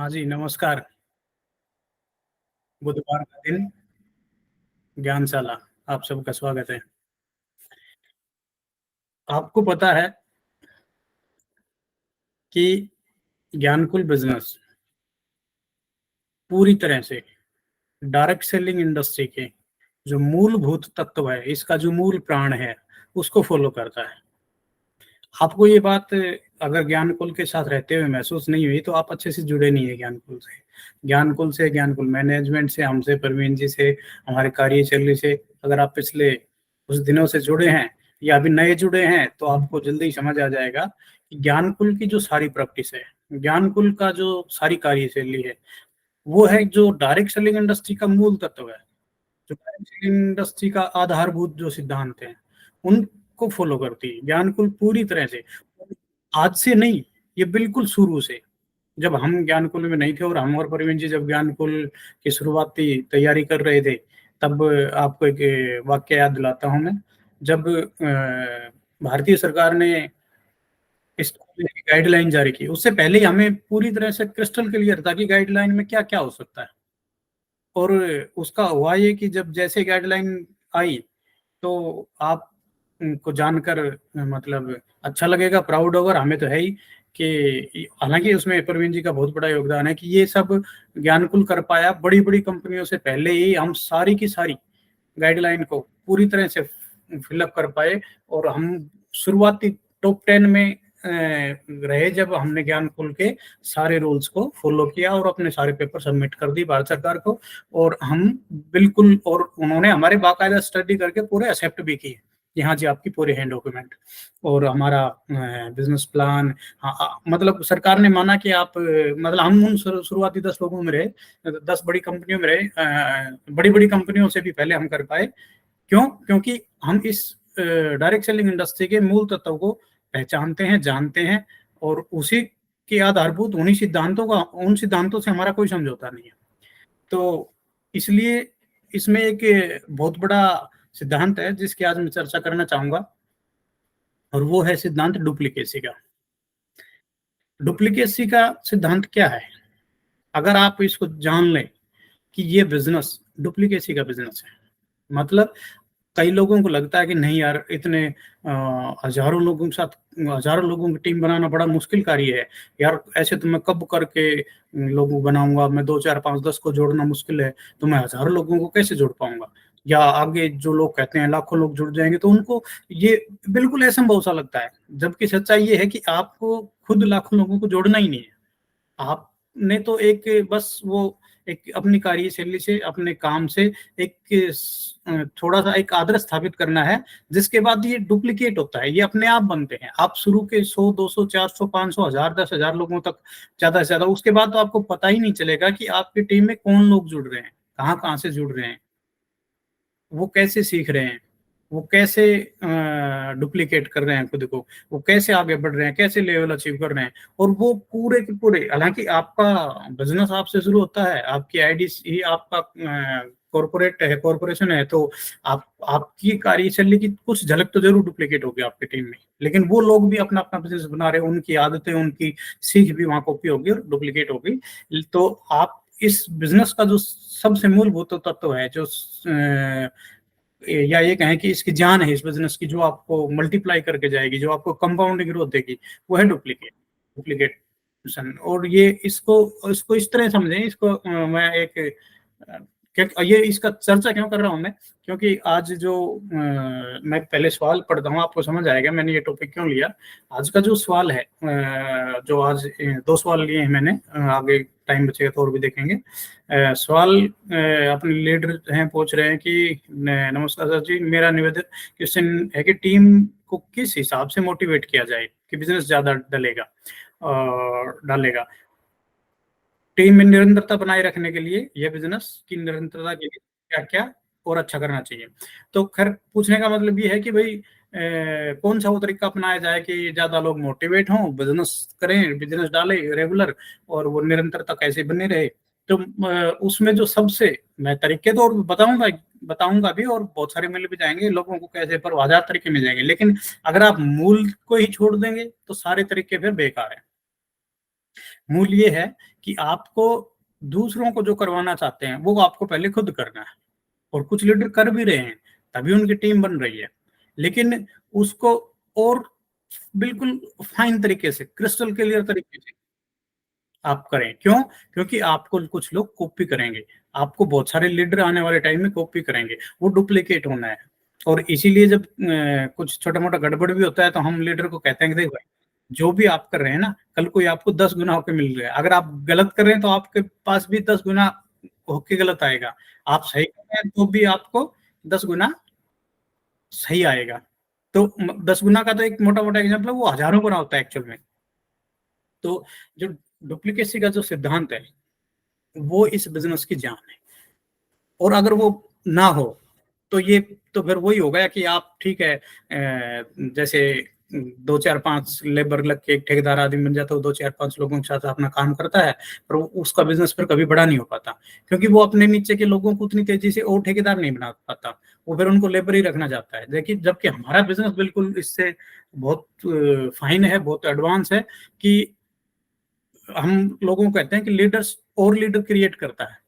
हाँ जी, नमस्कार। बुधवार का दिन, ज्ञानशाला, आप सबका स्वागत है। आपको पता है कि ज्ञानकुल बिज़नेस पूरी तरह से डायरेक्ट सेलिंग इंडस्ट्री के जो मूलभूत तत्व है, इसका जो मूल प्राण है, उसको फ़ॉलो करता है। आपको ये बात अगर ज्ञानकुल के साथ रहते हुए महसूस नहीं हुई, तो आप अच्छे से जुड़े नहीं हैं ज्ञानकुल से। ज्ञानकुल मैनेजमेंट से, हमसे, प्रवीण जी से, हमारे कार्यशैली से अगर आप पिछले कुछ दिनों से जुड़े हैं या अभी नए जुड़े हैं, तो आपको जल्दी ही समझ आ जाएगा कि ज्ञानकुल की जो सारी प्रैक्टिस है, ज्ञानकुल का जो सारी कार्यशैली है, वो है जो डायरेक्ट सेलिंग इंडस्ट्री का मूल तत्व है। जो डायरेक्ट सेलिंग इंडस्ट्री का आधारभूत जो सिद्धांत हैं, उनको फॉलो करती है ज्ञानकुल पूरी तरह से। आज से नहीं, ये बिल्कुल शुरू से, जब हम ज्ञानकुल में नहीं थे और हम और प्रवीण जी जब ज्ञानकुल की शुरुआती तैयारी कर रहे थे, तब आपको एक वाक्य याद दिलाता हूँ मैं। जब भारतीय सरकार ने इस गाइडलाइन जारी की, उससे पहले ही हमें पूरी तरह से क्रिस्टल क्लियर था कि गाइडलाइन में क्या क्या हो सकता है। और उसका हुआ ये कि जब जैसे गाइडलाइन आई, तो आप को जानकर मतलब अच्छा लगेगा, प्राउड होगा, हमें तो है ही कि हालांकि उसमें प्रवीण जी का बहुत बड़ा योगदान है कि ये सब ज्ञानकुल कर पाया। बड़ी बड़ी कंपनियों से पहले ही हम सारी की सारी गाइडलाइन को पूरी तरह से फिलअप कर पाए, और हम शुरुआती टॉप 10 में रहे जब हमने ज्ञानकुल के सारे रूल्स को फॉलो किया और अपने सारे पेपर सबमिट कर दी भारत सरकार को। और हम बिल्कुल, और उन्होंने हमारे बाकायदा स्टडी करके पूरे एक्सेप्ट भी किए कि हाँ जी, आपकी पूरे हैं डॉक्यूमेंट और हमारा बिजनेस प्लान। हाँ, मतलब सरकार ने माना कि आप मतलब हम उन शुरुआती 10 लोगों में रहे, 10 बड़ी कंपनियों में रहे, बड़ी बड़ी कंपनियों से भी पहले हम कर पाए। क्यों? क्योंकि हम इस डायरेक्ट सेलिंग इंडस्ट्री के मूल तत्व को पहचानते हैं, जानते हैं, और उसी के आधारभूत उन सिद्धांतों से हमारा कोई समझौता नहीं है। तो इसलिए इसमें एक बहुत बड़ा सिद्धांत है जिसकी आज मैं चर्चा करना चाहूंगा, और वो है सिद्धांत डुप्लीकेसी का। डुप्लीकेसी का सिद्धांत क्या है? अगर आप इसको जान लें कि ये बिजनेस डुप्लीकेसी का बिजनेस है, मतलब कई लोगों को लगता है कि नहीं यार, इतने हजारों लोगों के साथ, हजारों लोगों की टीम बनाना बड़ा मुश्किल कार्य है यार, ऐसे तो मैं कब करके लोगों बनाऊंगा, मैं 2 4 5 10 को जोड़ना मुश्किल है, तो मैं हजारों लोगों को कैसे जोड़ पाऊंगा? या आगे जो लोग कहते हैं लाखों लोग जुड़ जाएंगे, तो उनको ये बिल्कुल असंभव सा लगता है। जबकि सच्चाई ये है कि आपको खुद लाखों लोगों को जोड़ना ही नहीं है। आपने तो एक बस वो एक अपनी कार्यशैली से, अपने काम से एक थोड़ा सा एक आदर्श स्थापित करना है, जिसके बाद ये डुप्लीकेट होता है, ये अपने आप बनते हैं। आप शुरू के 100 200 400 500 1000 लोगों तक ज्यादा से ज्यादा, उसके बाद तो आपको पता ही नहीं चलेगा कि आपकी टीम में कौन लोग जुड़ रहे हैं, कहाँ कहाँ से जुड़ रहे हैं, वो कैसे सीख रहे हैं, वो कैसे डुप्लीकेट कर रहे हैं खुद को, वो कैसे आगे बढ़ रहे हैं, कैसे लेवल अचीव कर रहे हैं। और वो पूरे के पूरे, हालांकि आपका बिजनेस आपसे शुरू होता है, आपकी आईडी ही आपका कॉर्पोरेट है, कॉर्पोरेशन है, तो आपकी कार्यशैली की कुछ झलक तो जरूर डुप्लीकेट होगी आपकी टीम में, लेकिन वो लोग भी अपना अपना बिजनेस बना रहे हैं, उनकी आदतें, उनकी सीख भी वहां कॉपी होगी और डुप्लीकेट होगी। तो आप इस बिजनेस का जो सबसे मूलभूत तत्व है, जो या ये कहें कि इसकी जान है इस बिजनेस की, जो आपको मल्टीप्लाई करके जाएगी, जो आपको कंपाउंड ग्रोथ देगी, वो है डुप्लीकेशन। और ये इसको इसको इस तरह समझें, इसको मैं एक ये इसका चर्चा क्यों कर रहा हूं मैं, क्योंकि आज जो मैं पहले सवाल पढ़ता हूँ, आपको समझ आएगा मैंने ये टॉपिक क्यों लिया। आज का जो सवाल है, जो आज 2 सवाल लिए हैं मैंने, आगे टाइम बचेगा तो और भी देखेंगे। सवाल अपने लीडर हैं, पूछ रहे हैं कि नमस्कार सर जी, मेरा निवेदन क्वेश्चन है कि टीम को किस हिसाब से मोटिवेट किया जाए कि बिजनेस ज्यादा डालेगा टीम में निरंतरता बनाए रखने के लिए, यह बिजनेस की निरंतरता के लिए क्या क्या और अच्छा करना चाहिए। तो खैर, पूछने का मतलब ये है कि भाई कौन सा वो तरीका अपनाया जाए कि ज्यादा लोग मोटिवेट हों, बिजनेस करें, बिजनेस डालें रेगुलर, और वो निरंतरता कैसे बनी रहे। तो उसमें जो सबसे, मैं तरीके तो और बताऊंगा भी, और बहुत सारे मिल भी जाएंगे लोगों को कैसे, पर 1000 तरीके मिल जाएंगे, लेकिन अगर आप मूल को ही छोड़ देंगे तो सारे तरीके फिर बेकार है। मूल ये है कि आपको दूसरों को जो करवाना चाहते हैं वो आपको पहले खुद करना है, और कुछ लीडर कर भी रहे हैं तभी उनकी टीम बन रही है, लेकिन उसको और बिल्कुल फाइन तरीके से, क्रिस्टल क्लियर तरीके से आप करें। क्यों? क्योंकि आपको कुछ लोग कॉपी करेंगे, आपको बहुत सारे लीडर आने वाले टाइम में कॉपी करेंगे, वो डुप्लीकेट होना है। और इसीलिए जब कुछ छोटा मोटा गड़बड़ भी होता है तो हम लीडर को कहते हैं कि देखो भाई, जो भी आप कर रहे हैं ना, कल कोई आपको 10 गुना होके मिल रहा है, अगर आप गलत कर रहे हैं तो आपके पास भी 10 गुना होके गलत आएगा, आप सही कर रहे हैं तो भी आपको 10 गुना सही आएगा। तो 10 गुना का तो एक मोटा मोटा एग्जाम्पल है, वो हजारों गुना होता है एक्चुअल में। तो जो डुप्लीकेसी का जो सिद्धांत है वो इस बिजनेस की जान है, और अगर वो ना हो तो ये तो फिर वही होगा कि आप ठीक है, जैसे 2 4 5 लेबर लग के एक ठेकेदार आदमी बन जाता है, 2 4 5 लोगों के साथ अपना काम करता है, पर उसका बिजनेस फिर कभी बड़ा नहीं हो पाता, क्योंकि वो अपने नीचे के लोगों को उतनी तेजी से और ठेकेदार नहीं बना पाता, वो फिर उनको लेबर ही रखना चाहता है। देखिए, जबकि हमारा बिजनेस बिल्कुल इससे बहुत फाइन है, बहुत एडवांस है, कि हम लोगों को कहते हैं कि लीडर्स और लीडर क्रिएट करता है।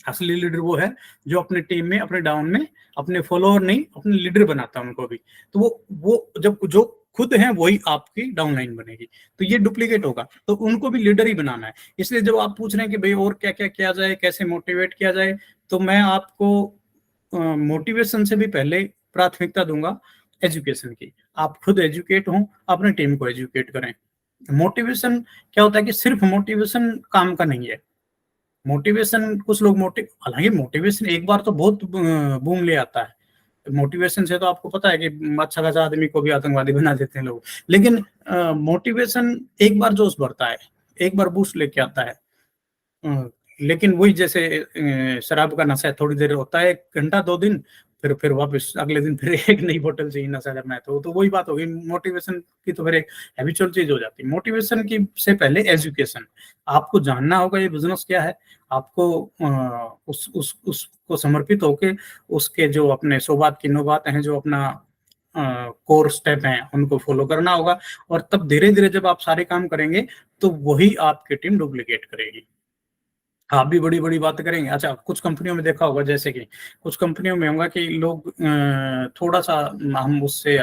असली लीडर वो है जो अपने टीम में, अपने डाउन में अपने फॉलोअर नहीं, अपने लीडर बनाता है उनको भी। तो वो जब जो खुद हैं वही आपकी डाउन लाइन बनेगी, तो ये डुप्लीकेट होगा, तो उनको भी लीडर ही बनाना है। इसलिए जब आप पूछ रहे हैं कि भाई और क्या क्या किया जाए, कैसे मोटिवेट किया जाए, तो मैं आपको मोटिवेशन से भी पहले प्राथमिकता दूंगा एजुकेशन की। आप खुद एजुकेट हों, अपने टीम को एजुकेट करें। मोटिवेशन क्या होता है कि सिर्फ मोटिवेशन काम का नहीं है। मोटिवेशन कुछ लोग हालांकि मोटिवेशन एक बार तो बहुत बूम ले आता है। मोटिवेशन से तो आपको पता है कि अच्छा खासा आदमी को भी आतंकवादी बना देते हैं लोग, लेकिन मोटिवेशन एक बार जोश भरता है, एक बार बूस्ट लेके आता है। लेकिन वही जैसे शराब का नशा है, थोड़ी देर होता है, 1 घंटा 2 दिन, फिर वापस अगले दिन फिर एक नई बोतल से ही नशा करना है, तो वही बात होगी। मोटिवेशन की तो फिर एक हैबिचुअल चीज हो जाती है। मोटिवेशन की से पहले एजुकेशन, आपको जानना होगा ये बिजनेस क्या है, आपको उसको समर्पित होके उसके जो अपने 100 बात की 9 बातें हैं, जो अपना कोर स्टेप हैं, उनको फॉलो करना होगा। और तब धीरे धीरे जब आप सारे काम करेंगे तो वही आपकी टीम डुप्लीकेट करेगी। आप भी बड़ी बड़ी बातें करेंगे। अच्छा, कुछ कंपनियों में देखा होगा, जैसे कि कुछ कंपनियों में होगा कि लोग थोड़ा सा, हम उससे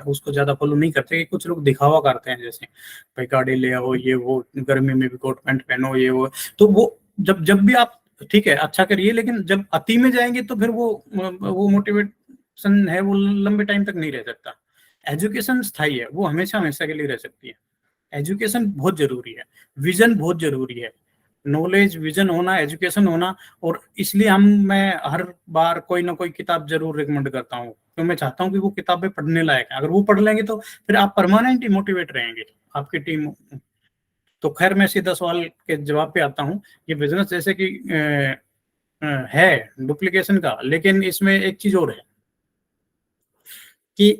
उसको ज्यादा फॉलो नहीं करते, कि कुछ लोग दिखावा करते हैं, जैसे भाई गाड़ी ले आओ, ये वो, गर्मी में भी कोट पैंट पहनो, ये वो। तो वो जब जब भी आप ठीक है अच्छा करिए, लेकिन जब अति में जाएंगे तो फिर वो मोटिवेशन है वो लंबे टाइम तक नहीं रह सकता। एजुकेशन स्थायी है, वो हमेशा हमेशा के लिए रह सकती है। एजुकेशन बहुत जरूरी है, विजन बहुत जरूरी है, नॉलेज विजन होना, एजुकेशन होना। और इसलिए मैं हर बार कोई ना कोई किताब जरूर रिकमेंड करता हूँ, तो मैं चाहता हूँ कि वो किताबें पढ़ने लायक है। अगर वो पढ़ लेंगे तो फिर आप परमानेंट मोटिवेट रहेंगे, आपकी टीम। तो खैर, मैं सीधा सवाल के जवाब पे आता हूँ। ये बिजनेस जैसे कि है डुप्लीकेशन का, लेकिन इसमें एक चीज और है कि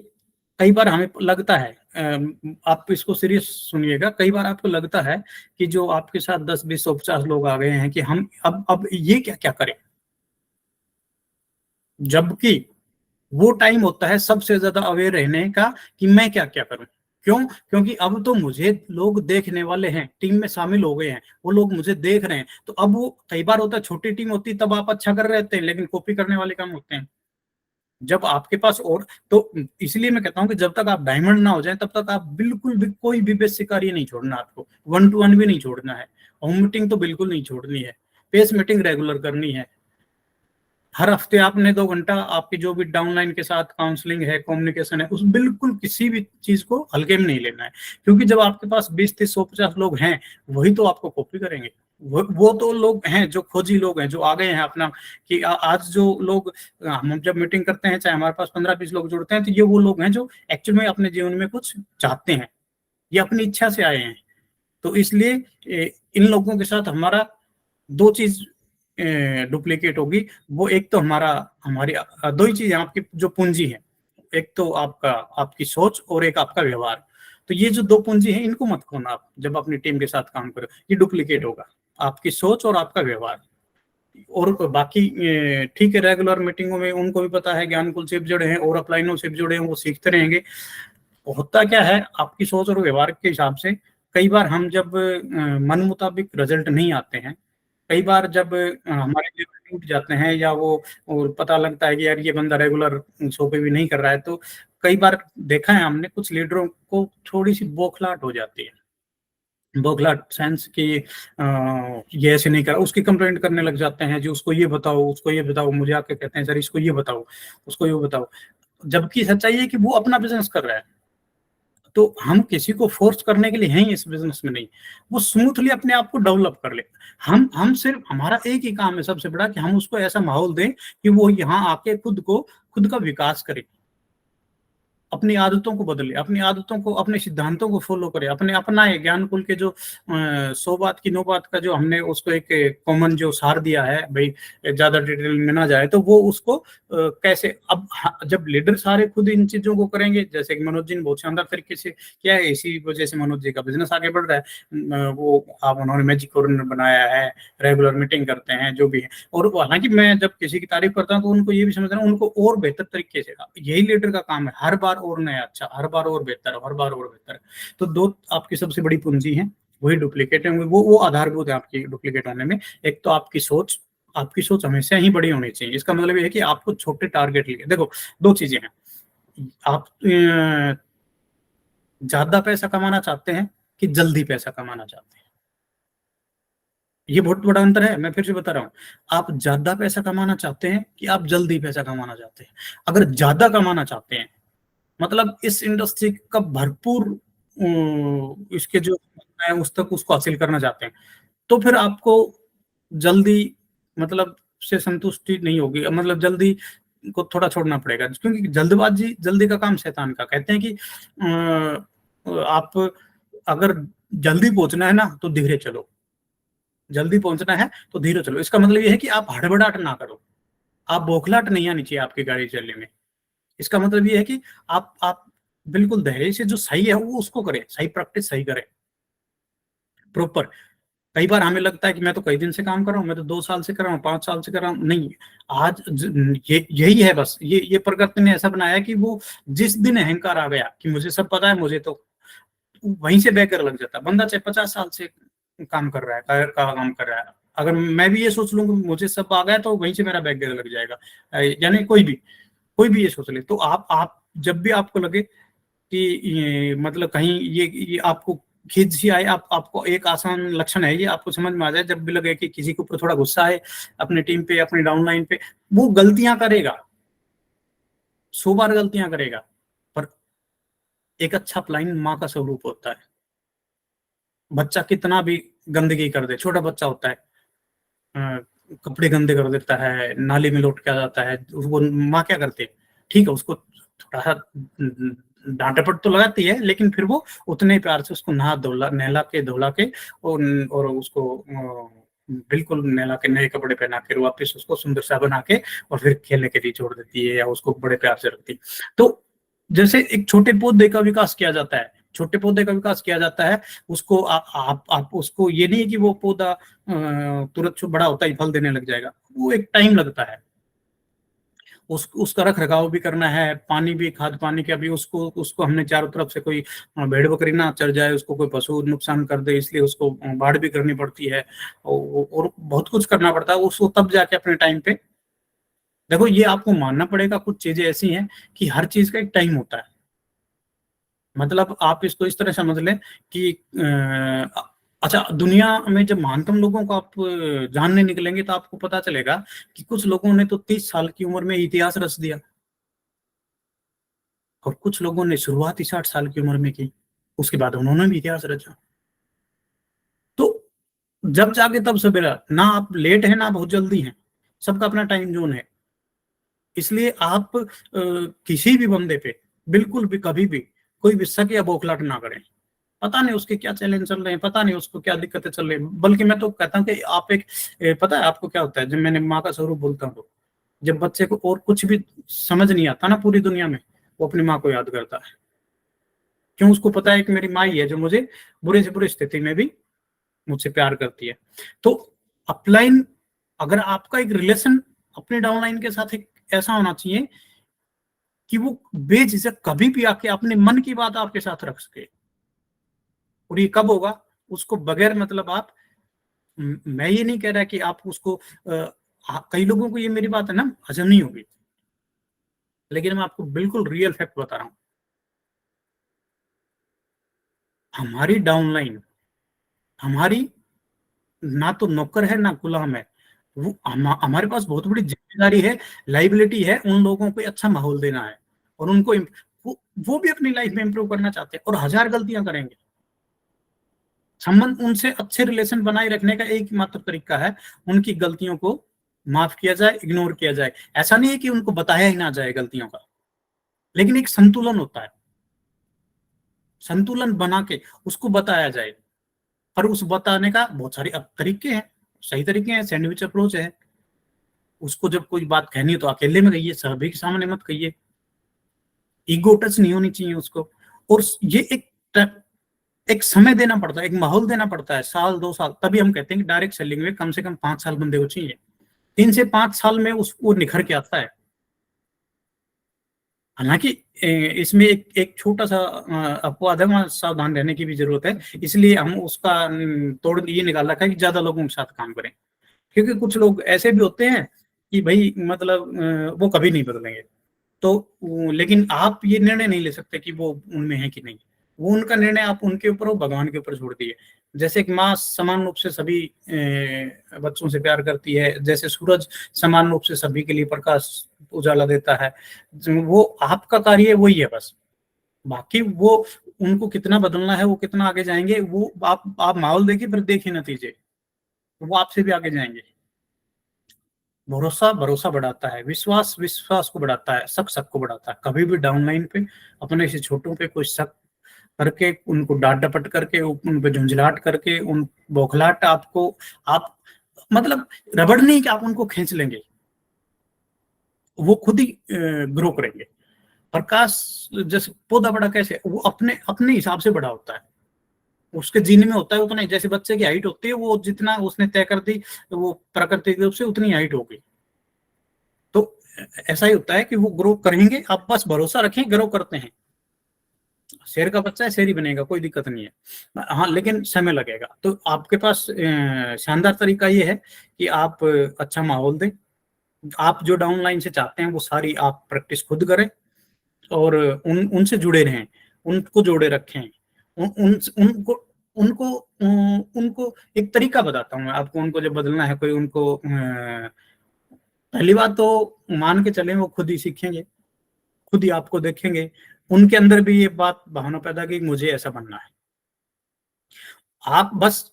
कई बार हमें लगता है, आप इसको सीरियस सुनिएगा, कई बार आपको लगता है कि जो आपके साथ 10 20 150 लोग आ गए हैं कि हम अब ये क्या क्या करें, जबकि वो टाइम होता है सबसे ज्यादा अवेयर रहने का कि मैं क्या क्या करूं। क्यों? क्योंकि अब तो मुझे लोग देखने वाले हैं, टीम में शामिल हो गए हैं, वो लोग मुझे देख रहे हैं। तो अब वो कई बार होता है, छोटी टीम होती तब आप अच्छा कर रहे थे, लेकिन कॉपी करने वाले काम होते हैं जब आपके पास। और तो इसलिए मैं कहता हूं कि जब तक आप डायमंड ना हो जाए तब तक आप बिल्कुल भी कोई भी बेसिक कार्य नहीं छोड़ना, आपको 1 to 1 भी नहीं छोड़ना है, होम मीटिंग तो बिल्कुल नहीं छोड़नी है, पेस मीटिंग रेगुलर करनी है। हर हफ्ते आपने 2 घंटा आपकी जो भी डाउनलाइन के साथ काउंसलिंग है, कम्युनिकेशन है, उस बिल्कुल किसी भी चीज को हल्के में नहीं लेना है। क्योंकि जब आपके पास 20 30 150 लोग हैं, वही तो आपको कॉपी करेंगे। वो तो लोग हैं जो खोजी लोग हैं, जो आ गए हैं अपना, कि आज जो लोग, हम जब मीटिंग करते हैं चाहे हमारे पास 15 20 लोग जुड़ते हैं, तो ये वो लोग हैं जो एक्चुअल में अपने जीवन में कुछ चाहते हैं, ये अपनी इच्छा से आए हैं। तो इसलिए इन लोगों के साथ हमारा 2 चीज डुप्लीकेट होगी। वो एक तो हमारी 2 ही चीजें आपकी जो पूंजी है, एक तो आपकी सोच और एक आपका व्यवहार। तो ये जो 2 पूंजी है, इनको मत खोना आप जब अपनी टीम के साथ काम करो, ये डुप्लीकेट होगा, आपकी सोच और आपका व्यवहार। और बाकी ठीक है, रेगुलर मीटिंगों में उनको भी पता है ज्ञानकुल से जुड़े हैं और अपलाइनों से जुड़े हैं, वो सीखते रहेंगे। होता क्या है, आपकी सोच और व्यवहार के हिसाब से कई बार हम जब मन मुताबिक रिजल्ट नहीं आते हैं, कई बार जब हमारे लेवल टूट जाते हैं या वो और पता लगता है कि यार ये बंदा रेगुलर शो पे भी नहीं कर रहा है, तो कई बार देखा है हमने कुछ लीडरों को थोड़ी सी बौखलाहट हो जाती है। बौखलाहट सेंस कि ये ऐसे नहीं करा, उसकी कंप्लेंट करने लग जाते हैं, जो उसको ये बताओ, उसको ये बताओ, मुझे आके कहते हैं सर इसको ये बताओ, उसको ये बताओ। जबकि सच्चाई है कि वो अपना बिजनेस कर रहा है, तो हम किसी को फोर्स करने के लिए हैं ही इस बिजनेस में नहीं, वो स्मूथली अपने आप को डेवलप कर ले। हम सिर्फ, हमारा एक ही काम है सबसे बड़ा, कि हम उसको ऐसा माहौल दें कि वो यहाँ आके खुद का विकास करे, अपनी आदतों को बदले, अपनी आदतों को, अपने सिद्धांतों को फॉलो करे, अपने अपनाए। ज्ञान कुल के जो 100 बात की 9 बात का जो हमने उसको एक कॉमन जो सार दिया है भाई, ज्यादा डिटेल में ना जाए, तो वो उसको कैसे अब जब लीडर सारे खुद इन चीजों को करेंगे, जैसे कि मनोज जी ने बहुत शानदार तरीके से किया है, इसी वजह से मनोज जी का बिजनेस आगे बढ़ रहा है। वो आप उन्होंने मैजिक कॉर्नर बनाया है, रेगुलर मीटिंग करते हैं जो भी है। और हालांकि मैं जब किसी की तारीफ करता हूँ तो उनको ये भी समझना, उनको और बेहतर तरीके से, यही लीडर का काम है, हर बार और नया अच्छा, हर बार और बेहतर, हर बार और बेहतर। तो दो आपकी सबसे बड़ी पूंजी है, वही डुप्लीकेट है, वो आधारभूत है आपकी डुप्लीकेट होने में। एक तो आपकी सोच हमेशा ही बड़ी होनी चाहिए। इसका मतलब ये है कि आपको छोटे टारगेट लिए, देखो दो चीजें हैं, आप ज्यादा पैसा कमाना चाहते हैं कि जल्दी पैसा कमाना चाहते हैं, ये बहुत बड़ा अंतर है। मैं फिर से बता रहा हूँ, आप ज्यादा पैसा कमाना चाहते हैं कि आप जल्दी पैसा कमाना चाहते हैं। अगर ज्यादा कमाना चाहते हैं, मतलब इस इंडस्ट्री का भरपूर इसके जो है उस तक उसको हासिल करना चाहते हैं, तो फिर आपको जल्दी, मतलब से संतुष्टि नहीं होगी, मतलब जल्दी को थोड़ा छोड़ना पड़ेगा, क्योंकि जल्दबाजी, जल्दी का काम शैतान का। कहते हैं कि आप अगर जल्दी पहुंचना है ना तो धीरे चलो, जल्दी पहुंचना है तो धीरे चलो। इसका मतलब ये है कि आप हड़बड़ाहट ना करो, आप बौखलाहट नहीं आनी चाहिए आपकी गाड़ी चलने में। इसका मतलब ये है कि आप बिल्कुल धैर्य से जो सही है वो उसको करें, सही प्रैक्टिस सही करें प्रॉपर। कई बार हमें लगता है कि मैं तो कई दिन से काम कर रहा हूँ, मैं तो 2 साल से कर रहा हूँ, 5 साल से कर रहा हूँ, नहीं। ये यही है बस, ये प्रकृति ने ऐसा बनाया कि वो जिस दिन अहंकार आ गया कि मुझे सब पता है, मुझे तो वहीं से बैकर लग जाता है। बंदा चाहे 50 साल से काम कर रहा है, काम कर रहा है, अगर मैं भी ये सोच लूँ कि मुझे सब आ गया, तो वहीं से मेरा बैकर लग जाएगा। यानी कोई भी ये सोच ले, तो आप जब भी आपको लगे कि मतलब कहीं ये आपको खींच सी आए, आपको एक आसान लक्षण है ये, आपको समझ में आ जाए, जब भी लगे कि किसी के ऊपर थोड़ा गुस्सा है, अपनी टीम पे, अपनी डाउनलाइन पे, वो गलतियां करेगा, 100 बार गलतियां करेगा, पर एक अच्छा अपलाइन माँ का स्वरूप होता है। बच्चा कितना भी गंदगी कर दे, छोटा बच्चा होता है, कपड़े गंदे कर देता है, नाली में लौट के आ जाता है, उसको माँ क्या करती है, ठीक है उसको थोड़ा सा डांट डपट तो लगाती है, लेकिन फिर वो उतने प्यार से उसको नहा धोला, नहला के धोला के, और उसको बिल्कुल नहला के नए कपड़े पहना के वापस उसको सुंदर सा बना के और फिर खेलने के लिए छोड़ देती है, या उसको बड़े प्यार से रखती है। तो जैसे एक छोटे पौधे का विकास किया जाता है, छोटे पौधे का विकास किया जाता है, उसको आप उसको, ये नहीं है कि वो पौधा तुरंत बड़ा होता ही फल देने लग जाएगा, वो एक टाइम लगता है। उसका रख रखाव भी करना है, पानी भी, खाद पानी का भी, उसको उसको हमने चारों तरफ से, कोई भेड़ बकरी ना चढ़ जाए, उसको कोई पशु नुकसान कर दे, इसलिए उसको बाढ़ भी करनी पड़ती है, और बहुत कुछ करना पड़ता है उसको, तब जाके अपने टाइम पे। देखो ये आपको मानना पड़ेगा, कुछ चीजें ऐसी हैं कि हर चीज का एक टाइम होता है। मतलब आप इसको इस तरह समझ लें कि अच्छा, दुनिया में जब महानतम लोगों को आप जानने निकलेंगे, तो आपको पता चलेगा कि कुछ लोगों ने तो 30 साल की उम्र में इतिहास रच दिया, और कुछ लोगों ने शुरुआत ही 60 साल की उम्र में की, उसके बाद उन्होंने भी इतिहास रचा। तो जब जाके तब सवेरा, ना आप लेट है ना बहुत जल्दी है, सबका अपना टाइम जोन है। इसलिए आप किसी भी बंदे पे बिल्कुल भी कभी भी कोई भी शक या बौखलाहट ना करें। पता नहीं उसके क्या चैलेंज चल रहे हैं, पता नहीं उसको क्या दिक्कतें चल रही हैं, बल्कि मैं तो कहता हूँ कि आप एक पता है आपको क्या होता है, जब मैंने माँ का स्वरूप बोलता हूँ, तो जब बच्चे को और कुछ भी समझ नहीं आता ना पूरी दुनिया में, वो अपनी माँ को याद करता है। क्यों? उसको पता है कि मेरी माँ ही है जो मुझे बुरे से बुरी स्थिति में भी मुझसे प्यार करती है। तो अपलाइन, अगर आपका एक रिलेशन अपने डाउनलाइन के साथ एक ऐसा होना चाहिए कि वो बेझिझक कभी भी आके अपने मन की बात आपके साथ रख सके। और ये कब होगा, उसको बगैर मतलब आप, मैं ये नहीं कह रहा कि आप उसको कई लोगों को ये मेरी बात है ना हजम नहीं होगी, लेकिन मैं आपको बिल्कुल रियल फैक्ट बता रहा हूं। हमारी डाउनलाइन, हमारी ना तो नौकर है ना गुलाम है, वो हमारे पास बहुत बड़ी जिम्मेदारी है, लाइबिलिटी है, उन लोगों को अच्छा माहौल देना है, और उनको वो भी अपनी लाइफ में इंप्रूव करना चाहते हैं और हजार गलतियां करेंगे। संबंध उनसे अच्छे रिलेशन बनाए रखने का एक मात्र तरीका है, उनकी गलतियों को माफ किया जाए, इग्नोर किया जाए। ऐसा नहीं है कि उनको बताया ही ना जाए गलतियों का, लेकिन एक संतुलन होता है, संतुलन बना के उसको बताया जाए। पर उस बताने का बहुत सारे अब तरीके हैं, सही तरीके हैं, सैंडविच अप्रोच है। उसको जब कोई बात कहनी है तो अकेले में कहिए, सभी के सामने मत कहिए, ईगो टच नहीं होनी चाहिए उसको। और ये एक समय देना पड़ता है, एक माहौल देना पड़ता है, साल 2 साल, तभी हम कहते हैं कि डायरेक्ट सेलिंग में कम से कम 5 साल बंदे को चाहिए। 3 से 5 साल में उसको निखर के आता है। हालांकि इसमें एक छोटा सा अपवाद है, वहां सावधान रहने की भी जरूरत है, इसलिए हम उसका तोड़ ये निकाल रखा है कि ज्यादा लोगों के साथ काम करें, क्योंकि कुछ लोग ऐसे भी होते हैं कि भाई मतलब वो कभी नहीं बदलेंगे। तो लेकिन आप ये निर्णय नहीं ले सकते कि वो उनमें है कि नहीं, वो उनका निर्णय आप उनके ऊपर और भगवान के ऊपर छोड़ दिए। जैसे एक माँ समान रूप से सभी बच्चों से प्यार करती है, जैसे सूरज समान रूप से सभी के लिए प्रकाश उजाला देता है, वो आपका कार्य वही है बस। बाकी वो उनको कितना बदलना है, वो कितना आगे जाएंगे, वो आप माहौल देखिए, फिर देखिए नतीजे, वो आपसे भी आगे जाएंगे। भरोसा भरोसा बढ़ाता है, विश्वास विश्वास को बढ़ाता है, शक शक को बढ़ाता है। कभी भी डाउनलाइन पे अपने से छोटों पे कोई शक करके, उनको डांट डपट करके, उन पे झुंझलाहट करके, उन बौखलाहट आपको, आप मतलब रबड़ नहीं कि आप उनको खींच लेंगे, वो खुद ही ग्रो करेंगे। प्रकाश जैसे पौधा बड़ा कैसे, वो अपने अपने हिसाब से बड़ा होता है, उसके जीन में होता है उतना ही। जैसे बच्चे की हाइट होती है, वो जितना उसने तय कर दी, वो प्राकृतिक रूप से उतनी हाइट होगी। तो ऐसा ही होता है कि वो ग्रो करेंगे, आप बस भरोसा रखें, ग्रो करते हैं। शेर का बच्चा है, शेर ही बनेगा, कोई दिक्कत नहीं है। हाँ, लेकिन समय लगेगा। तो आपके पास शानदार तरीका ये है कि आप अच्छा माहौल दें, आप जो डाउन लाइन से चाहते हैं वो सारी आप प्रैक्टिस खुद करें, और उनसे जुड़े रहें, उनको जोड़े रखें, उनको उनको उनको एक तरीका बताता हूँ मैं आपको, उनको जब बदलना है कोई, उनको पहली बात तो मान के चलें वो खुद ही सीखेंगे, खुद ही आपको देखेंगे, उनके अंदर भी ये बात भावना पैदा की मुझे ऐसा बनना है। आप बस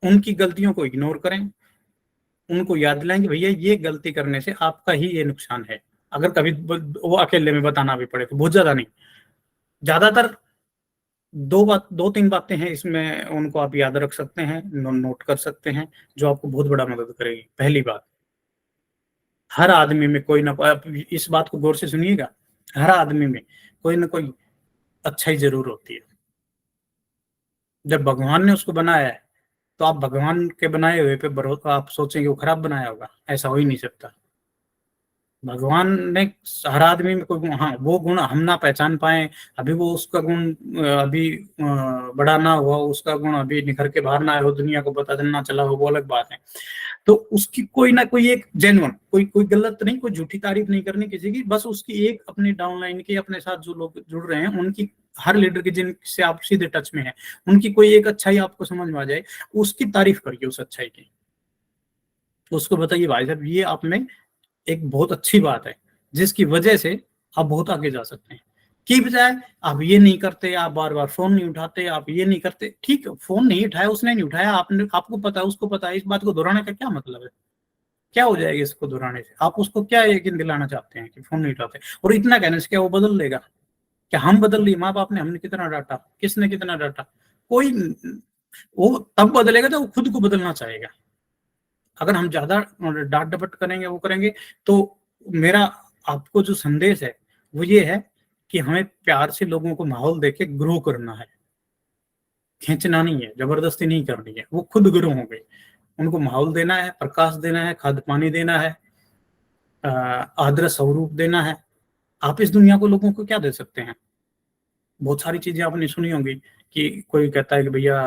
उनकी गलतियों को इग्नोर करें, उनको याद दिलाएं कि भैया ये गलती करने से आपका ही ये नुकसान है। अगर कभी वो अकेले में बताना भी पड़े तो बहुत ज्यादा नहीं, ज्यादातर 2-3 बातें हैं इसमें, उनको आप याद रख सकते हैं, नोट कर सकते हैं, जो आपको बहुत बड़ा मदद करेगी। पहली बात, हर आदमी में कोई ना कोई, आप इस बात को गौर से सुनिएगा, हर आदमी में कोई ना कोई अच्छाई जरूर होती है। जब भगवान ने उसको बनाया है, तो आप भगवान के बनाए हुए पे भरोसा, आप सोचेंगे वो खराब बनाया होगा, ऐसा हो ही नहीं सकता। भगवान ने हर आदमी में कोई गुण, हाँ वो गुण हम ना पहचान पाए, अभी वो उसका गुण अभी बड़ा ना हुआ, उसका गुण अभी निखर के बाहर ना आया हो, दुनिया को पता चलना चला हो, वो अलग बात है। तो उसकी कोई ना कोई एक जेन्युइन, कोई कोई गलत नहीं, कोई झूठी तारीफ नहीं करनी किसी की, बस उसकी एक अपनी डाउनलाइन के अपने साथ जो लोग जुड़ रहे हैं उनकी, हर लीडर की जिनसे आप सीधे टच में है, उनकी कोई एक अच्छाई आपको समझ में आ जाए, उसकी तारीफ करिए उस अच्छाई की। उसको बताइए भाई साहब ये आप में एक बहुत अच्छी बात है, जिसकी वजह से आप बहुत आगे जा सकते हैं। की बजाय आप ये नहीं करते, आप बार बार फोन नहीं उठाते, आप ये नहीं करते, ठीक है फोन नहीं उठाया, उसने नहीं उठाया, आपने, आपको पता है, उसको पता है, इस बात को दोहराने का क्या मतलब है? क्या हो जाएगा इसको दोहराने से? आप उसको क्या यकीन दिलाना चाहते हैं कि फोन नहीं उठाते, और इतना कहने से क्या वो बदल लेगा? क्या हम बदल लिए? माँ बाप ने, हमने कितना डांटा, किसने कितना डांटा? कोई, वो तब बदलेगा जब वो खुद को बदलना चाहेगा। अगर हम ज्यादा डांट डपट करेंगे, वो करेंगे, तो मेरा आपको जो संदेश है वो ये है कि हमें प्यार से लोगों को माहौल देके ग्रो करना है, खींचना नहीं है, जबरदस्ती नहीं करनी है, वो खुद ग्रो होंगे। उनको माहौल देना है, प्रकाश देना है, खाद पानी देना है, आदर स्वरूप देना है। आप इस दुनिया को लोगों को क्या दे सकते हैं? बहुत सारी चीजें आपने सुनी होंगी कि कोई कहता है कि भैया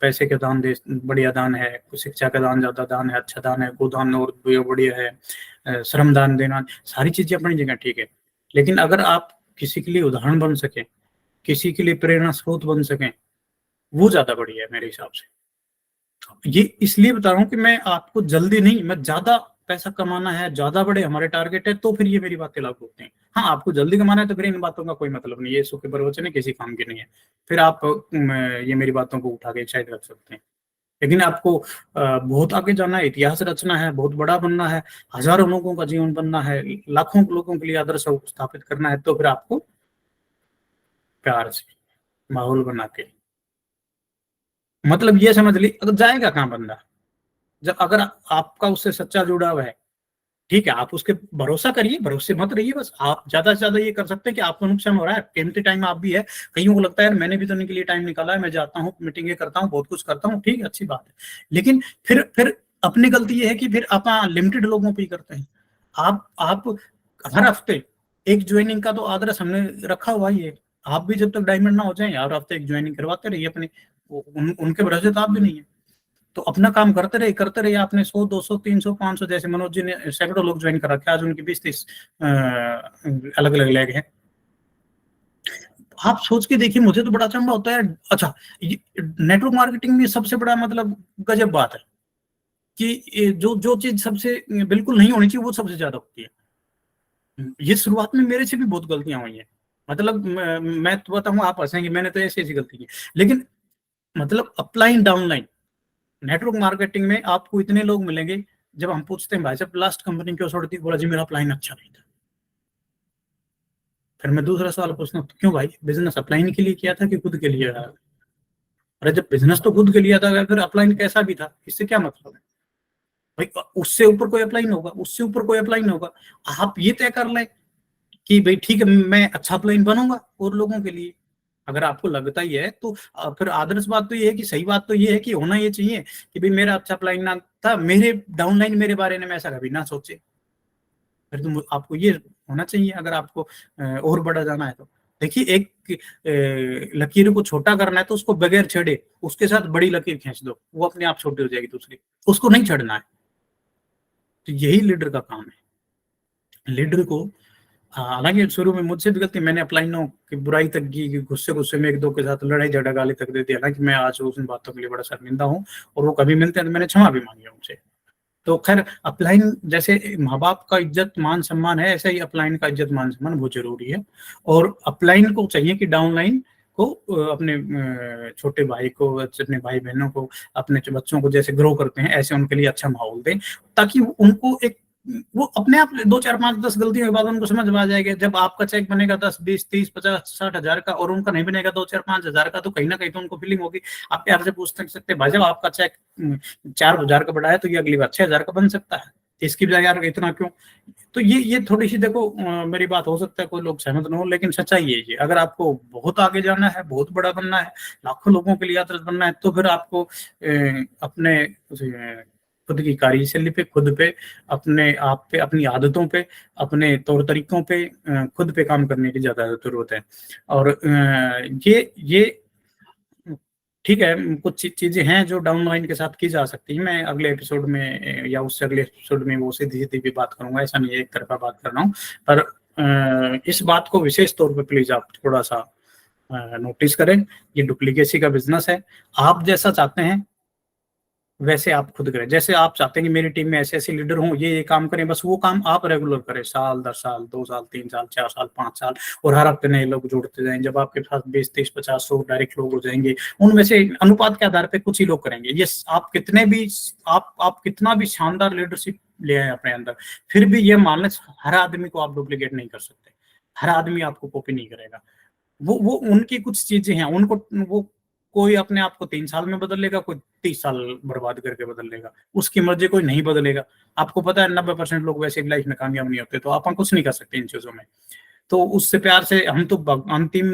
पैसे के दान दे, बढ़िया दान है, शिक्षा का दान ज्यादा दान है, अच्छा दान है, गोदान और बढ़िया है, श्रम दान देना, सारी चीजें अपनी जगह ठीक है। लेकिन अगर आप किसी के लिए उदाहरण बन सके, किसी के लिए प्रेरणा स्रोत बन सके, वो ज्यादा बढ़िया है मेरे हिसाब से। ये इसलिए बता रहा हूँ कि मैं आपको जल्दी नहीं, मैं ज्यादा पैसा कमाना है, ज्यादा बड़े हमारे टारगेट है, तो फिर ये मेरी बातें लागू होती हैं। हाँ, आपको जल्दी कमाना है तो फिर इन बातों का कोई मतलब नहीं है, यीशु के प्रवचन है, किसी काम के नहीं है, फिर आप ये मेरी बातों को उठा के शायद रख सकते हैं। लेकिन आपको बहुत आगे जाना है, इतिहास रचना है, बहुत बड़ा बनना है, हजारों लोगों का जीवन बनना है, लाखों लोगों के लिए आदर्श स्थापित करना है, तो फिर आपको प्यार से माहौल बना के, मतलब ये समझ ली, अगर जाएगा कहाँ बंदा, जब अगर आपका उससे सच्चा जुड़ाव है, ठीक है, आप उसके भरोसा करिए, भरोसे मत रहिए, बस आप ज्यादा से ज्यादा ये कर सकते हैं कि आपको नुकसान हो रहा है, कीमती टाइम आप भी है, कईयों को लगता है यार मैंने भी तो इनके लिए टाइम निकाला है, मैं जाता हूँ, मीटिंगें करता हूँ, बहुत कुछ करता हूँ, ठीक है, अच्छी बात है, लेकिन फिर अपनी गलती ये है कि फिर आप लिमिटेड लोगों पर ही करते हैं। आप हर हफ्ते एक ज्वाइनिंग का तो आदर्श हमने रखा हुआ ही है, आप भी जब तक डायमंड ना हो जाए हर हफ्ते एक ज्वाइनिंग करवाते रहिए अपने, उनके भरोसे तो आप भी नहीं है, तो अपना काम करते रहे, आपने 100 200 300 500, जैसे मनोज जी ने सैकड़ों लोग ज्वाइन कर रखे, आज उनकी 20-30 अलग अलग लैग है। आप सोच के देखिए, मुझे तो बड़ा अचंभा होता है। अच्छा, नेटवर्क मार्केटिंग में सबसे बड़ा मतलब गजब बात है कि जो जो चीज सबसे बिल्कुल नहीं होनी चाहिए वो सबसे ज्यादा होती है। ये शुरुआत में मेरे से भी बहुत गलतियां हुई हैं, मतलब मैं तो बताऊं, आप हंसेंगे, मैंने तो ऐसी ऐसी गलती की, लेकिन मतलब अपलाइन डाउनलाइन नेटवर्क मार्केटिंग में आपको इतने लोग मिलेंगे, जब हम पूछते हैं भाई साहब लास्ट कंपनी क्यों छोड़ दी, बोला जी मेरा अपलाइन अच्छा नहीं था। फिर मैं दूसरा सवाल पूछता हूँ, तो क्यों भाई, बिजनेस अपलाइन के लिए किया था कि खुद के लिए? अरे जब बिजनेस तो खुद के लिए था, फिर अपलाइन कैसा भी था, इससे क्या मतलब है भाई, उससे ऊपर कोई अप्लाई नहीं होगा, उससे ऊपर कोई अप्लाई नहीं होगा। आप ये तय कर लें कि भाई ठीक है, मैं अच्छा अपलाइन बनूंगा और लोगों के लिए, अगर आपको लगता ही है तो फिर आदर्श बात तो ये है कि, सही बात तो ये है कि होना ये चाहिए कि भाई मेरा अच्छा अपलाइन ना था, मेरे डाउनलाइन मेरे बारे में ऐसा कभी ना सोचे, फिर तो आपको ये होना चाहिए, अगर आपको और बड़ा जाना है तो। देखिए, एक लकीर को छोटा करना है तो उसको बगैर छेड़े उसके साथ बड़ी लकीर खींच दो, वो अपने आप छोटी हो जाएगी दूसरी, उसको नहीं छेड़ना है। तो यही लीडर का काम है, लीडर को। हालांकि शुरू में मुझसे भी गलती, मैंने अपलाइनों की बुराई तक की, कि गुस्से गुस्से में एक दो के साथ लड़ाई झगड़ा गाली तक दे दिया, हालांकि मैं आज उन बातों के लिए बड़ा शर्मिंदा हूँ, और वो कभी मिलते हैं तो मैंने क्षमा भी मांगी उनसे। तो खैर, अपलाइन जैसे माँ बाप का इज्जत मान सम्मान है, ऐसे ही अपलाइन का इज्जत मान सम्मान बहुत जरूरी है, और अपलाइन को चाहिए कि डाउनलाइन को अपने छोटे भाई को, अपने भाई बहनों को, अपने बच्चों को जैसे ग्रो करते हैं ऐसे उनके लिए अच्छा माहौल दें, ताकि उनको एक, वो अपने आप 2 4 5 10 गलतियों के बाद उनको समझ में आ जाएगा। जब आपका चेक बनेगा 10 20 30 50 60 हजार का, और उनका नहीं बनेगा 2 4 5 हजार का, तो कहीं ना कहीं तो उनको फीलिंग होगी। आप प्यार से पूछ सकते हैं, भाई साहब आपका चेक 4 हजार का बढ़ा है, तो ये अगली बार 6 हजार का बन सकता है, इसकी बजाय यार इतना क्यों? तो ये थोड़ी सी देखो, मेरी बात हो सकता है कोई लोग सहमत न हो, लेकिन सच्चाई है ये, अगर आपको बहुत आगे जाना है, बहुत बड़ा बनना है, लाखों लोगों के लिए आदर्श बनना है, तो फिर आपको अपने खुद की कार्यशैली पे, खुद पे, अपने आप पे, अपनी आदतों पे, अपने तौर तरीकों पे, खुद पे काम करने की ज्यादा जरूरत है। और ये ठीक है, कुछ चीजें हैं जो डाउनलाइन के साथ की जा सकती है, मैं अगले एपिसोड में या उससे अगले एपिसोड में वो सीधी सीधी भी बात करूंगा, ऐसा नहीं है एक तरफा बात कर रहा हूँ, पर इस बात को विशेष तौर पे प्लीज आप थोड़ा सा नोटिस करें। ये डुप्लीकेसी का बिजनेस है, आप जैसा चाहते हैं वैसे आप खुद करें, जैसे आप चाहते हैं कि मेरी टीम में ऐसे ऐसे लीडर हों, ये काम करें, बस वो काम आप रेगुलर करें, साल 10 साल 2 साल 3 साल 4 साल 5 साल, और हर हफ्ते नए लोग जुड़ते जाएं। जब आपके पास 20 30 50 100 डायरेक्ट लोग हो जाएंगे, उनमें से अनुपात के आधार पर कुछ ही लोग करेंगे ये। आप कितने भी, आप कितना भी शानदार लीडरशिप ले आए अपने अंदर, फिर भी ये मान लें हर आदमी को आप डुप्लीकेट नहीं कर सकते, हर आदमी आपको कॉपी नहीं करेगा। वो उनकी कुछ चीजें हैं, उनको वो, कोई अपने आप को 3 साल में बदल लेगा, कोई 30 साल बर्बाद करके बदल लेगा, उसकी मर्जी कोई नहीं बदलेगा। आपको पता है 90% लोग वैसे लाइफ में कामयाब नहीं होते, तो आप कुछ नहीं कर सकते इन चीजों में। तो उससे प्यार से हम तो अंतिम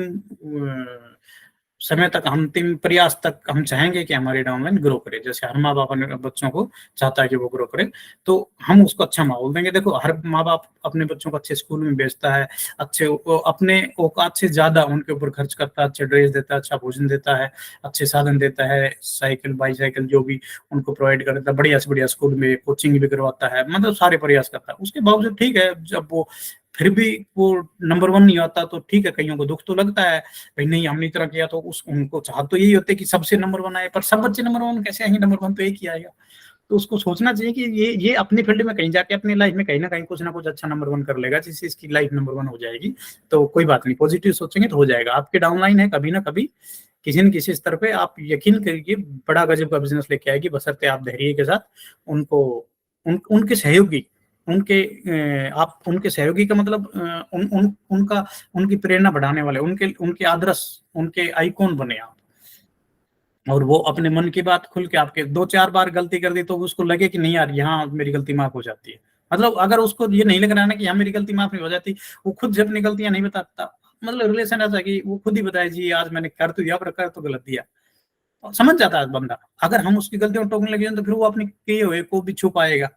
समय तक, अंतिम प्रयास तक हम चाहेंगे कि हमारी डाउनलाइन ग्रो करे। जैसे हर माँ बाप अपने बच्चों को चाहता है कि वो ग्रो करे, तो हम उसको अच्छा माहौल देंगे। देखो, हर माँ बाप अपने बच्चों को अच्छे स्कूल में भेजता है, अच्छे अपने औकात से ज्यादा उनके ऊपर खर्च करता है, अच्छे ड्रेस देता है, अच्छा भोजन देता है, अच्छे साधन देता है, साइकिल बाईसाइकिल जो भी उनको प्रोवाइड करता है, बढ़िया से बढ़िया स्कूल में कोचिंग भी करवाता है, मतलब सारे प्रयास करता है। उसके बावजूद ठीक है, जब वो फिर भी वो नंबर 1 नहीं आता तो ठीक है, कईयों को दुख तो लगता है, भाई नहीं हमने इतना किया। तो उस उनको चाह तो यही होते कि सबसे नंबर 1 आए, पर सब बच्चे नंबर 1 कैसे आएंगे? नंबर 1 तो एक ही आएगा। तो उसको सोचना चाहिए कि ये अपनी फील्ड में कहीं जाके अपनी लाइफ में कहीं ना कहीं कुछ ना कुछ अच्छा नंबर 1 कर लेगा, जिससे इसकी लाइफ नंबर 1 हो जाएगी। तो कोई बात नहीं, पॉजिटिव सोचेंगे तो हो जाएगा। आपके डाउनलाइन है, कभी ना कभी किसी न किसी स्तर पे आप यकीन करिए बड़ा गजब का बिजनेस लेके आएगी, बशर्ते आप धैर्य के साथ उनको उनके सहयोगी, उनके आप उनके सहयोगी का मतलब उनका उनकी प्रेरणा बढ़ाने वाले, उनके उनके आदर्श, उनके आइकॉन बने आप। और वो अपने मन की बात खुल के आपके 2-4 बार गलती कर दी तो उसको लगे कि नहीं यार, यहाँ मेरी गलती माफ हो जाती है। मतलब अगर उसको ये नहीं लग रहा है ना कि यहाँ मेरी गलती माफ नहीं हो जाती, वो खुद से अपनी गलतियां नहीं बताता। मतलब रिलेशन ऐसा है कि वो खुद ही बताए जी आज मैंने कर तो दिया पर कर तो गलत दिया, और समझ जाता है बंदा। अगर हम उसकी गलतियों को टोकने लगे तो फिर वो अपने किए हुए को भी छुपाएगा।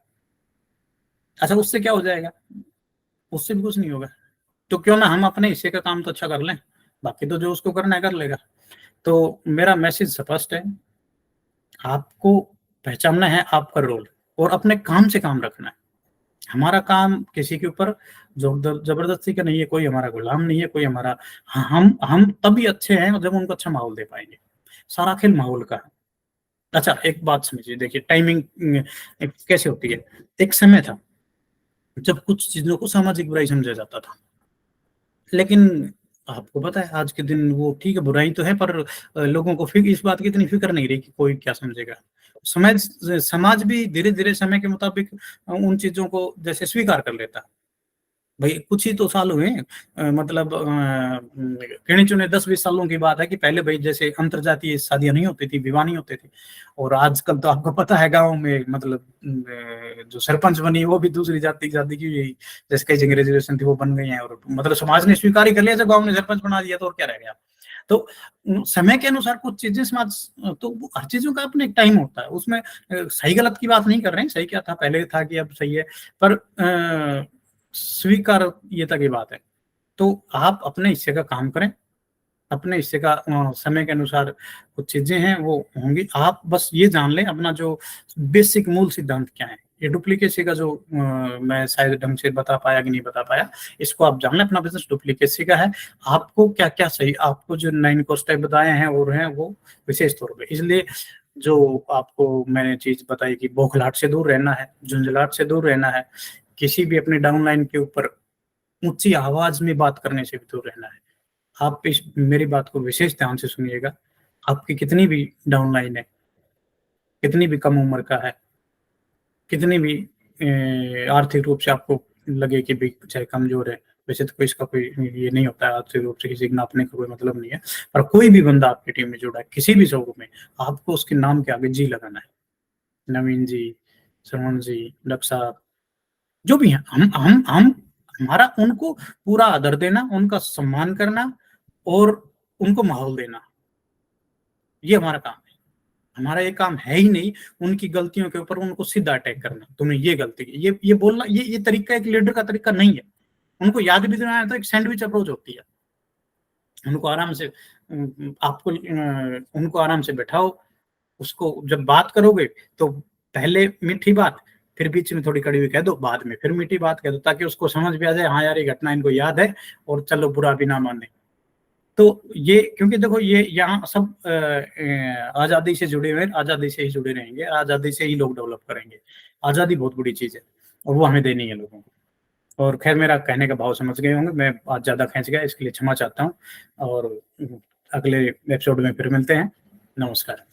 अच्छा, उससे क्या हो जाएगा? उससे भी कुछ नहीं होगा। तो क्यों ना हम अपने हिस्से का काम तो अच्छा कर लें, बाकी तो जो उसको करना है कर लेगा। तो मेरा मैसेज स्पष्ट है, आपको पहचानना है आपका रोल, और अपने काम से काम रखना है। हमारा काम किसी के ऊपर जबरदस्ती का नहीं है, कोई हमारा गुलाम नहीं है, कोई हमारा, हम तभी अच्छे हैं जब उनको अच्छा माहौल दे पाएंगे। सारा खेल माहौल का है। अच्छा, एक बात समझिए, देखिए टाइमिंग कैसे होती है। एक समय था जब कुछ चीजों को सामाजिक बुराई समझा जाता था, लेकिन आपको पता है आज के दिन वो ठीक है, बुराई तो है, पर लोगों को फिर इस बात की इतनी फिक्र नहीं रही कि कोई क्या समझेगा। समाज समाज भी धीरे धीरे समय के मुताबिक उन चीजों को जैसे स्वीकार कर लेता है। भाई कुछ ही तो साल हुए हैं, मतलब गिने चुने 10-20 सालों की बात है कि पहले भाई जैसे अंतरजातीय शादियां नहीं होती थी, विवाह नहीं होते थे। और आजकल तो आपको पता है गांव में मतलब जो सरपंच बनी वो भी दूसरी जाति की शादी की हुई, जैसे कई जगह रिजर्वेशन थी वो बन गई है, और मतलब समाज ने स्वीकार ही कर लिया, जब गाँव ने सरपंच बना दिया तो और क्या रह गया। तो समय के अनुसार कुछ चीजें समाज, तो हर चीजों का अपने एक टाइम होता है, उसमें सही गलत की बात नहीं कर रहे हैं, सही क्या था पहले था कि अब सही है, पर स्वीकार्यता की बात है। तो आप अपने हिस्से का काम करें, अपने हिस्से का समय के अनुसार कुछ चीजें हैं वो होंगी। आप बस ये जान लें अपना जो बेसिक मूल सिद्धांत क्या है। ये डुप्लीकेसी का जो मैं शायद ढंग से बता पाया कि नहीं बता पाया, इसको आप जान लें, अपना बिजनेस डुप्लीकेसी का है। आपको क्या क्या सही, आपको जो 9 को स्टेप बताए हैं और हैं वो विशेष तौर पे, इसलिए जो आपको मैंने चीज बताई कि बौखलाहट से दूर रहना है, झुंझलाहट से दूर रहना है, किसी भी अपने डाउनलाइन के ऊपर ऊंची आवाज में बात करने से भी दूर रहना है। आप इस मेरी बात को विशेष ध्यान से सुनिएगा। आपकी कितनी भी डाउनलाइन है, कितनी भी कम उम्र का है, कितनी भी आर्थिक रूप से आपको लगे कि भी चाहे कमजोर है, वैसे तो कोई इसका कोई ये नहीं होता है, आर्थिक रूप से किसी को नापने का कोई मतलब नहीं है, पर कोई भी बंदा आपकी टीम में जुड़ा है किसी भी शौक में, आपको उसके नाम के आगे जी लगाना है। नवीन जी, श्रवण जी, डॉक्टर साहब, जो भी है, हम हमारा उनको पूरा आदर देना, उनका सम्मान करना और उनको माहौल देना, ये हमारा काम है। हमारा ये काम है ही नहीं उनकी गलतियों के ऊपर उनको सीधा अटैक करना, तुमने ये गलती की, ये बोलना, ये तरीका एक लीडर का तरीका नहीं है। उनको याद भी दिलाना तो एक सैंडविच अप्रोच होती है। उनको आराम से आपको उनको आराम से बैठाओ, उसको जब बात करोगे तो पहले मीठी बात, फिर बीच में थोड़ी कड़वी कह दो, बाद में फिर मीठी बात कह दो, ताकि उसको समझ भी आ जाए हाँ यार ये घटना इनको याद है, और चलो बुरा भी ना माने। तो ये क्योंकि देखो ये यहाँ सब आजादी से जुड़े हुए, आजादी से ही जुड़े रहेंगे, आजादी से ही लोग डेवलप करेंगे। आजादी बहुत बड़ी चीज है और वो हमें देनी है लोगों को। और खैर, मेरा कहने का भाव समझ गए होंगे, मैं आज ज्यादा खींच गया, इसके लिए क्षमा चाहता हूँ। और अगले एपिसोड में फिर मिलते हैं। नमस्कार।